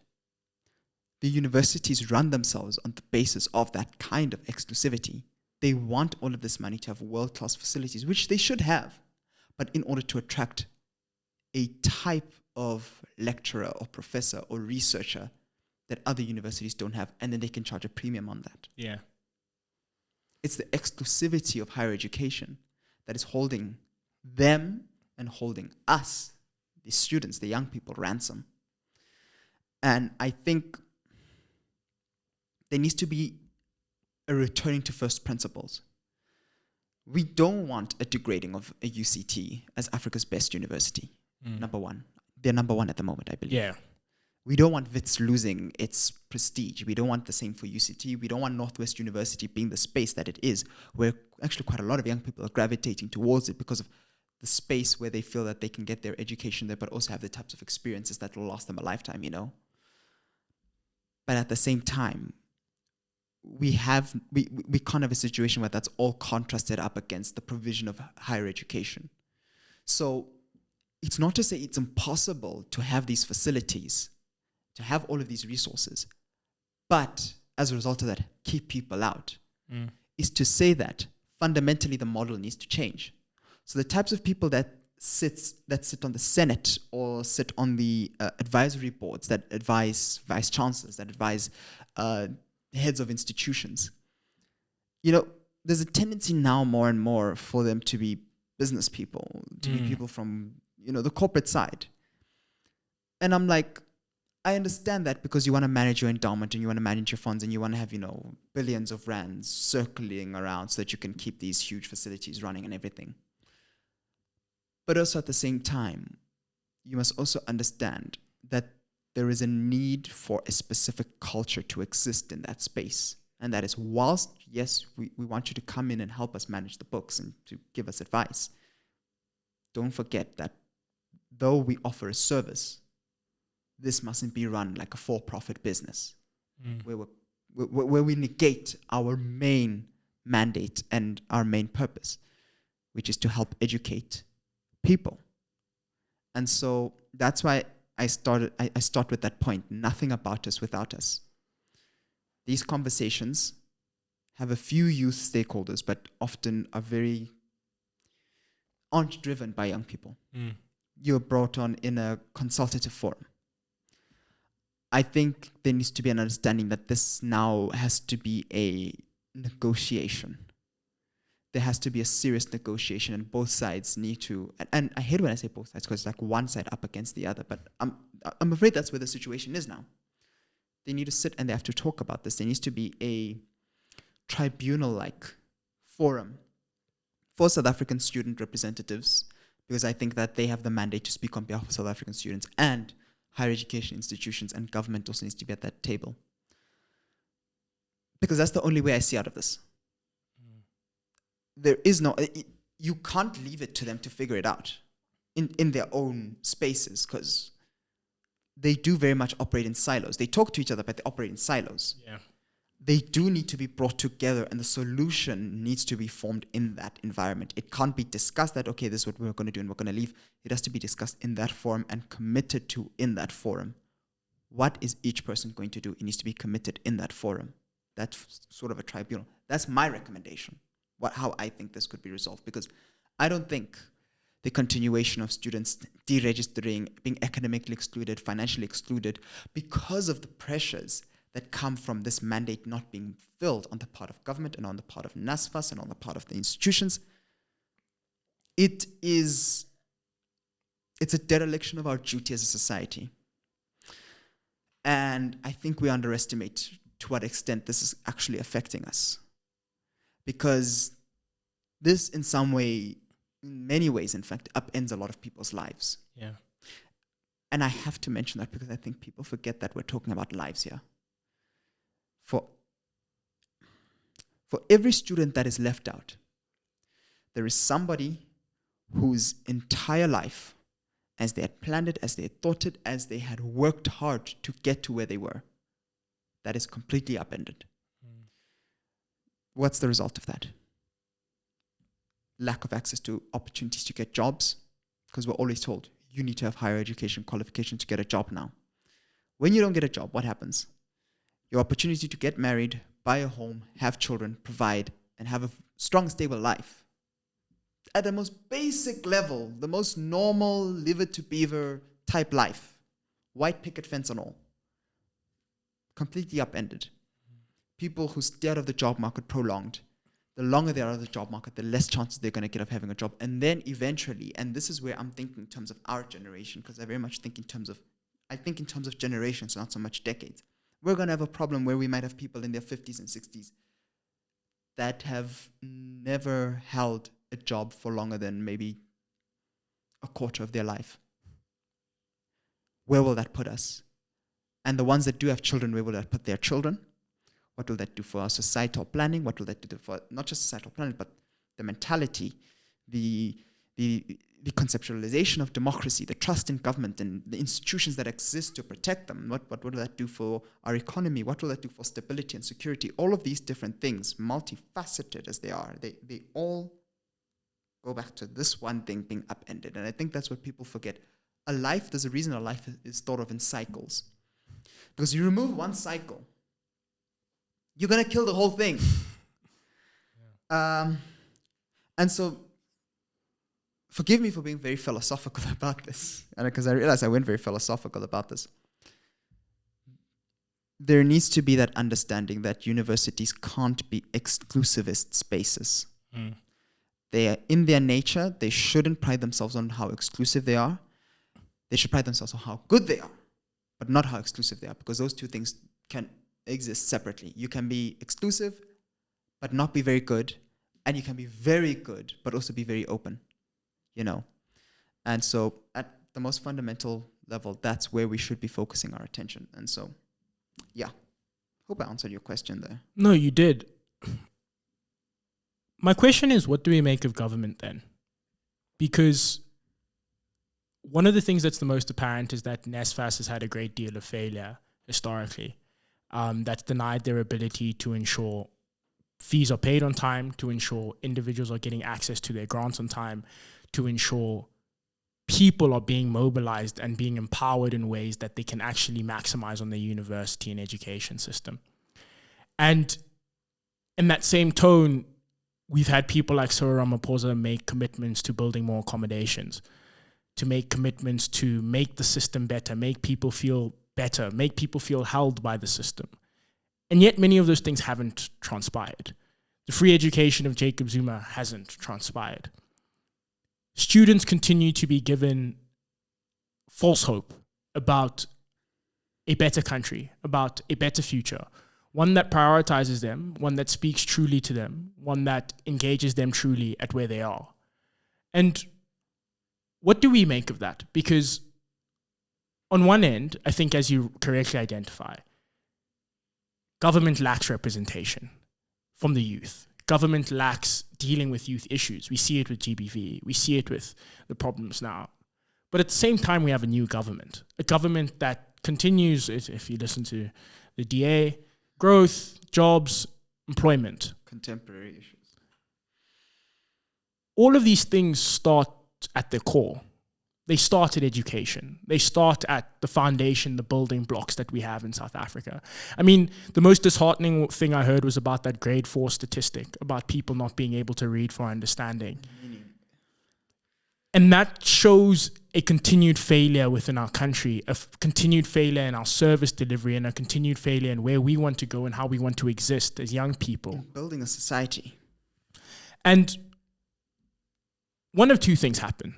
The universities run themselves on the basis of that kind of exclusivity. They want all of this money to have world-class facilities, which they should have, but in order to attract a type of lecturer or professor or researcher that other universities don't have, and then they can charge a premium on that. Yeah. It's the exclusivity of higher education that is holding them and holding us, the students, the young people, ransom. And I think there needs to be a returning to first principles. We don't want a degrading of a UCT as Africa's best university. Number one. They're number one at the moment, I believe. Yeah. We don't want WITS losing its prestige. We don't want the same for UCT. We don't want Northwest University being the space that it is, where actually quite a lot of young people are gravitating towards it because of the space where they feel that they can get their education there, but also have the types of experiences that will last them a lifetime, you know? But at the same time, we can't have a situation where that's all contrasted up against the provision of higher education. So it's not to say it's impossible to have these facilities, to have all of these resources, but as a result of that, keep people out. Is to say that fundamentally the model needs to change. So the types of people that sit on the Senate or sit on the advisory boards that advise vice chancellors, that advise heads of institutions, you know, there's a tendency now more and more for them to be business people, to be people from, you know, the corporate side. And I'm like, I understand that because you want to manage your endowment and you want to manage your funds and you want to have, you know, billions of rands circling around so that you can keep these huge facilities running and everything. But also at the same time, you must also understand that there is a need for a specific culture to exist in that space. And that is, whilst, yes, we want you to come in and help us manage the books and to give us advice, don't forget that though we offer a service, this mustn't be run like a for-profit business where we negate our main mandate and our main purpose, which is to help educate people. And so that's why I start with that point, nothing about us without us. These conversations have a few youth stakeholders, but often aren't driven by young people. You're brought on in a consultative forum. I think there needs to be an understanding that this now has to be a negotiation. There has to be a serious negotiation, and both sides need to, and I hate when I say both sides because it's like one side up against the other, but I'm afraid that's where the situation is now. They need to sit and they have to talk about this. There needs to be a tribunal-like forum for South African student representatives, because I think that they have the mandate to speak on behalf of South African students, and higher education institutions and government also needs to be at that table. Because that's the only way I see out of this. There is no, you can't leave it to them to figure it out in their own spaces, because they do very much operate in silos. They talk to each other, but they operate in silos. Yeah. They do need to be brought together, and the solution needs to be formed in that environment. It can't be discussed that, okay, this is what we're going to do and we're going to leave. It has to be discussed in that forum and committed to in that forum. What is each person going to do? It needs to be committed in that forum. That's sort of a tribunal. That's my recommendation, how I think this could be resolved, because I don't think the continuation of students deregistering, being academically excluded, financially excluded, because of the pressures that come from this mandate not being filled on the part of government and on the part of NSFAS and on the part of the institutions, it's a dereliction of our duty as a society. And I think we underestimate to what extent this is actually affecting us. Because this, in some way, in many ways, in fact, upends a lot of people's lives. Yeah. And I have to mention that because I think people forget that we're talking about lives here. For every student that is left out, there is somebody whose entire life, as they had planned it, as they had thought it, as they had worked hard to get to where they were, that is completely upended. What's the result of that? Lack of access to opportunities to get jobs, because we're always told you need to have higher education qualifications to get a job now. When you don't get a job, what happens? Your opportunity to get married, buy a home, have children, provide, and have a strong, stable life. At the most basic level, the most normal, live it to beaver type life, white picket fence and all, completely upended. People who stay out of the job market prolonged. The longer they're out of the job market, the less chances they're going to get of having a job. And then eventually, and this is where I'm thinking in terms of our generation, because I very much think in terms of generations, not so much decades. We're going to have a problem where we might have people in their 50s and 60s that have never held a job for longer than maybe a quarter of their life. Where will that put us? And the ones that do have children, where will that put their children? What will that do for our societal planning? What will that do for not just societal planning, but the mentality, the conceptualization of democracy, the trust in government and the institutions that exist to protect them? What will that do for our economy? What will that do for stability and security? All of these different things, multifaceted as they are, they all go back to this one thing being upended. And I think that's what people forget. There's a reason a life is thought of in cycles. Because you remove one cycle, you're going to kill the whole thing. And so, forgive me for being very philosophical about this, because I realize I went very philosophical about this. There needs to be that understanding that universities can't be exclusivist spaces. They are, in their nature, they shouldn't pride themselves on how exclusive they are. They should pride themselves on how good they are, but not how exclusive they are, because those two things can exist separately. You can be exclusive, but not be very good, and you can be very good, but also be very open, And so at the most fundamental level, that's where we should be focusing our attention. And so, yeah, hope I answered your question there. No, you did. My question is, what do we make of government then? Because one of the things that's the most apparent is that NSFAS has had a great deal of failure historically. That's denied their ability to ensure fees are paid on time, to ensure individuals are getting access to their grants on time, to ensure people are being mobilized and being empowered in ways that they can actually maximize on their university and education system. And in that same tone, we've had people like Cyril Ramaphosa make commitments to building more accommodations, to make commitments to make the system better, make people feel better, make people feel held by the system. And yet many of those things haven't transpired. The free education of Jacob Zuma hasn't transpired. Students continue to be given false hope about a better country, about a better future, one that prioritizes them, one that speaks truly to them, one that engages them truly at where they are. And what do we make of that? Because on one end, I think as you correctly identify, government lacks representation from the youth. Government lacks dealing with youth issues. We see it with GBV. We see it with the problems now. But at the same time, we have a new government, a government that continues, if you listen to the DA, growth, jobs, employment. Contemporary issues. All of these things start at their core. They start at education. They start at the foundation, the building blocks that we have in South Africa. I mean, the most disheartening thing I heard was about that grade 4 statistic about people not being able to read for understanding. And that shows a continued failure within our country, a continued failure in our service delivery, and a continued failure in where we want to go and how we want to exist as young people. Building a society. And one of two things happen.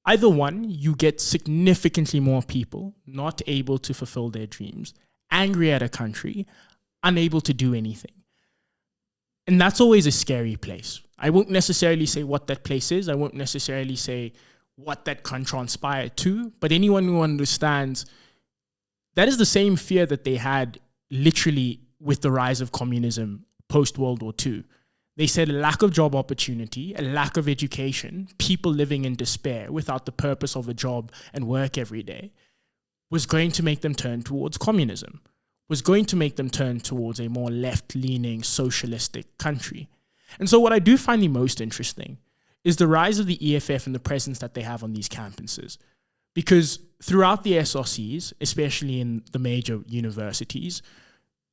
Either one, you get significantly more people not able to fulfill their dreams, angry at a country, unable to do anything. And that's always a scary place. I won't necessarily say what that place is. I won't necessarily say what that can transpire to. But anyone who understands, that is the same fear that they had literally with the rise of communism post-World War II. They said a lack of job opportunity, a lack of education, people living in despair without the purpose of a job and work every day was going to make them turn towards communism, was going to make them turn towards a more left-leaning socialistic country. And so what I do find the most interesting is the rise of the EFF and the presence that they have on these campuses. Because throughout the SRCs, especially in the major universities,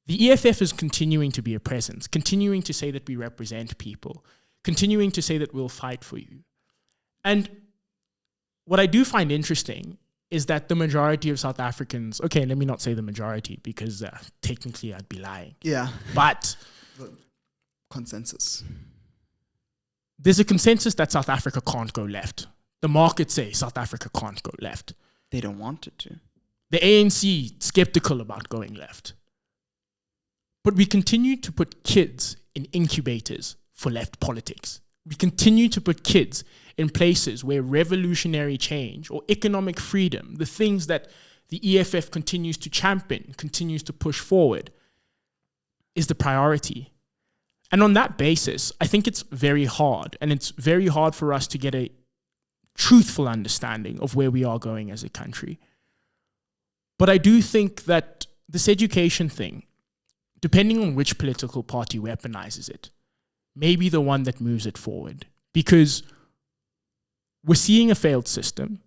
the EFF is continuing to be a presence, continuing to say that we represent people, continuing to say that we'll fight for you. And what I do find interesting is that the majority of South Africans, okay, let me not say the majority because technically I'd be lying. Yeah. But consensus. There's a consensus that South Africa can't go left. The markets say South Africa can't go left. They don't want it to. The ANC skeptical about going left. But we continue to put kids in incubators for left politics. We continue to put kids in places where revolutionary change or economic freedom, the things that the EFF continues to champion, continues to push forward, is the priority. And on that basis, I think it's very hard, and it's very hard for us to get a truthful understanding of where we are going as a country. But I do think that this education thing, depending on which political party weaponizes it, may be the one that moves it forward. Because we're seeing a failed system.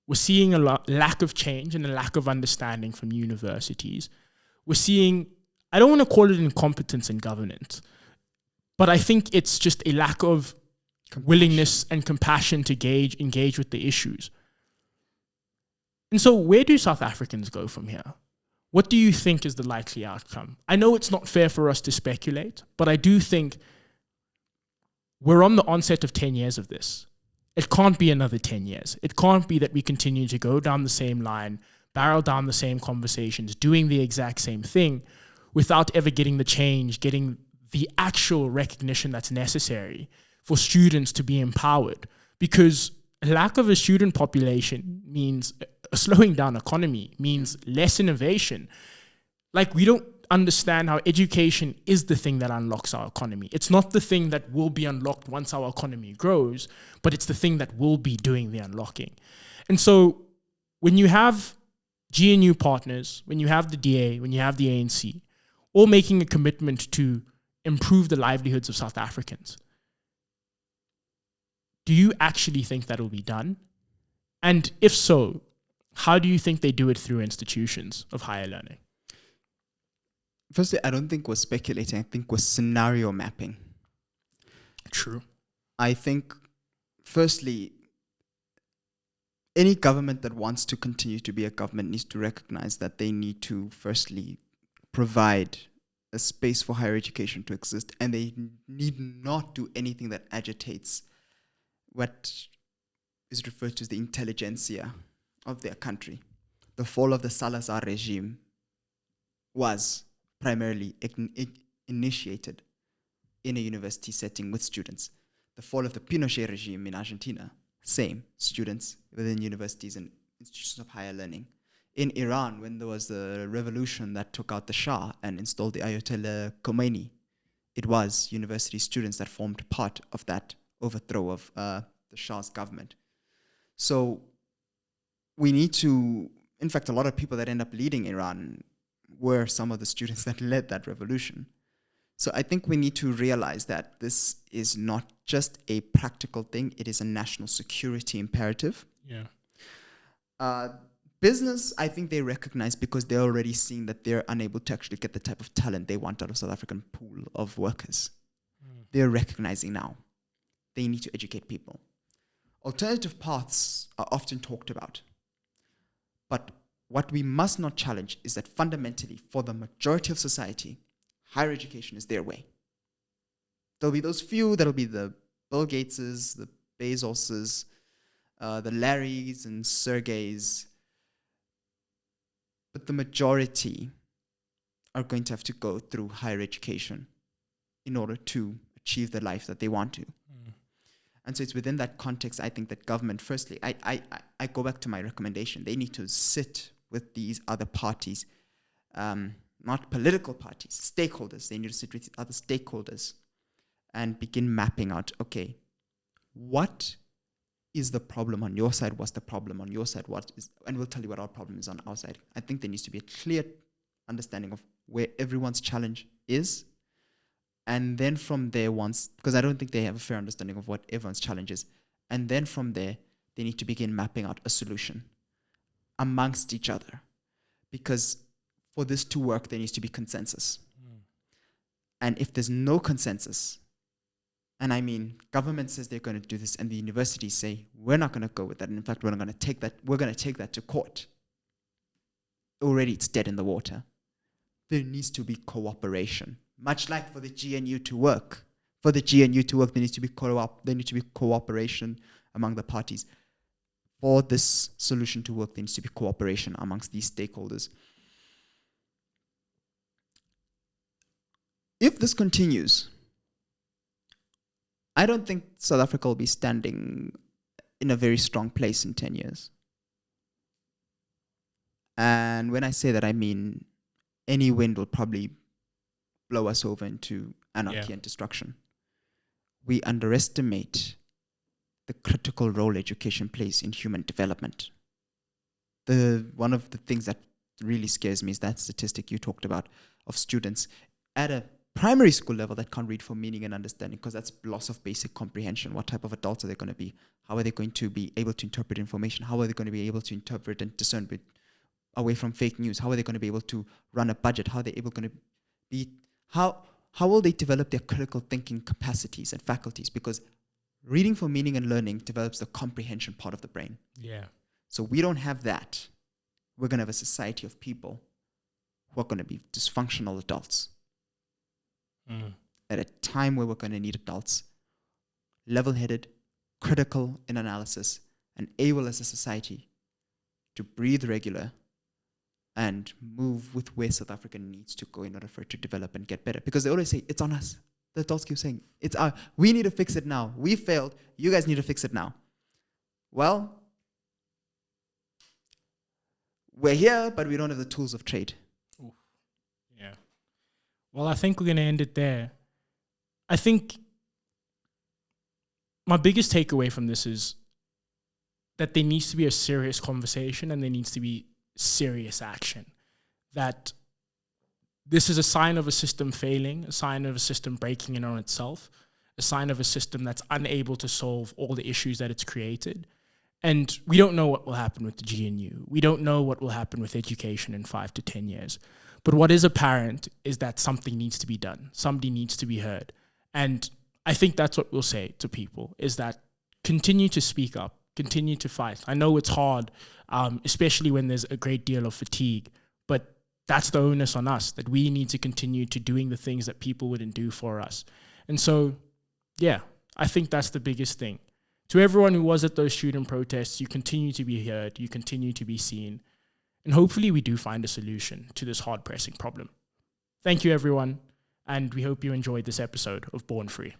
We're seeing a lack of change and a lack of understanding from universities. We're seeing, I don't want to call it incompetence in governance, but I think it's just a lack of willingness and compassion to engage with the issues. And so where do South Africans go from here? What do you think is the likely outcome? I know it's not fair for us to speculate, but I do think we're on the onset of 10 years of this. It can't be another 10 years. It can't be that we continue to go down the same line, barrel down the same conversations, doing the exact same thing without ever getting the change, getting the actual recognition that's necessary for students to be empowered. Because a lack of a student population means a slowing down economy, means less innovation. Like, we don't understand how education is the thing that unlocks our economy. It's not the thing that will be unlocked once our economy grows, but it's the thing that will be doing the unlocking. And so when you have GNU partners, when you have the DA, when you have the ANC, all making a commitment to improve the livelihoods of South Africans, do you actually think that will be done? And if so, how do you think they do it through institutions of higher learning? Firstly, I don't think we're speculating. I think we're scenario mapping. True. I think, firstly, any government that wants to continue to be a government needs to recognize that they need to, firstly, provide a space for higher education to exist, and they need not do anything that agitates what is referred to as the intelligentsia of their country. The fall of the Salazar regime was primarily initiated in a university setting with students. The fall of the Pinochet regime in Argentina, same, students within universities and institutions of higher learning. In Iran, when there was the revolution that took out the Shah and installed the Ayatollah Khomeini, it was university students that formed part of that overthrow of the Shah's government. So we need to, in fact, a lot of people that end up leading Iran were some of the students that led that revolution. So I think we need to realize that this is not just a practical thing, it is a national security imperative. Yeah. Business, I think they recognize because they're already seeing that they're unable to actually get the type of talent they want out of South African pool of workers. They're recognizing now. They need to educate people. Alternative paths are often talked about. But what we must not challenge is that fundamentally, for the majority of society, higher education is their way. There'll be those few that'll be the Bill Gateses, the Bezoses, the Larrys and Sergeys. But the majority are going to have to go through higher education in order to achieve the life that they want to. And so it's within that context, I think that government, firstly, I go back to my recommendation. They need to sit with these other parties, not political parties, stakeholders. They need to sit with other stakeholders and begin mapping out, okay, what is the problem on your side? What's the problem on your side? And we'll tell you what our problem is on our side. I think there needs to be a clear understanding of where everyone's challenge is. And then from there, because I don't think they have a fair understanding of what everyone's challenge is. And then from there, they need to begin mapping out a solution amongst each other. Because for this to work, there needs to be consensus. And if there's no consensus, and I mean, government says they're going to do this, and the universities say, we're not going to go with that. And in fact, we're going to take that to court. Already it's dead in the water. There needs to be cooperation. Much like for the GNU to work. For the GNU to work, there needs to be cooperation among the parties. For this solution to work, there needs to be cooperation amongst these stakeholders. If this continues, I don't think South Africa will be standing in a very strong place in 10 years. And when I say that, I mean any wind will probably blow us over into anarchy and destruction. We underestimate the critical role education plays in human development. One of the things that really scares me is that statistic you talked about of students at a primary school level that can't read for meaning and understanding, because that's loss of basic comprehension. What type of adults are they going to be? How are they going to be able to interpret information? How are they going to be able to interpret and discern away from fake news? How are they going to be able to run a budget? How are they able going to be... How will they develop their critical thinking capacities and faculties? Because reading for meaning and learning develops the comprehension part of the brain. Yeah. So we don't have that. We're going to have a society of people who are going to be dysfunctional adults. At a time where we're going to need adults level-headed, critical in analysis, and able as a society to breathe regular and move with where South Africa needs to go in order for it to develop and get better. Because they always say, it's on us. The adults keep saying, we need to fix it now. We failed. You guys need to fix it now. Well, we're here, but we don't have the tools of trade. Oof. Yeah. Well, I think we're going to end it there. I think my biggest takeaway from this is that there needs to be a serious conversation and there needs to be serious action. That this is a sign of a system failing, a sign of a system breaking in on itself, a sign of a system that's unable to solve all the issues that it's created. And we don't know what will happen with the GNU. We don't know what will happen with education in 5 to 10 years. But what is apparent is that something needs to be done. Somebody needs to be heard. And I think that's what we'll say to people, is that continue to speak up, continue to fight. I know it's hard, especially when there's a great deal of fatigue, but that's the onus on us, that we need to continue to doing the things that people wouldn't do for us. And so, yeah, I think that's the biggest thing. To everyone who was at those student protests, you continue to be heard, you continue to be seen, and hopefully we do find a solution to this hard-pressing problem. Thank you, everyone, and we hope you enjoyed this episode of Born Free.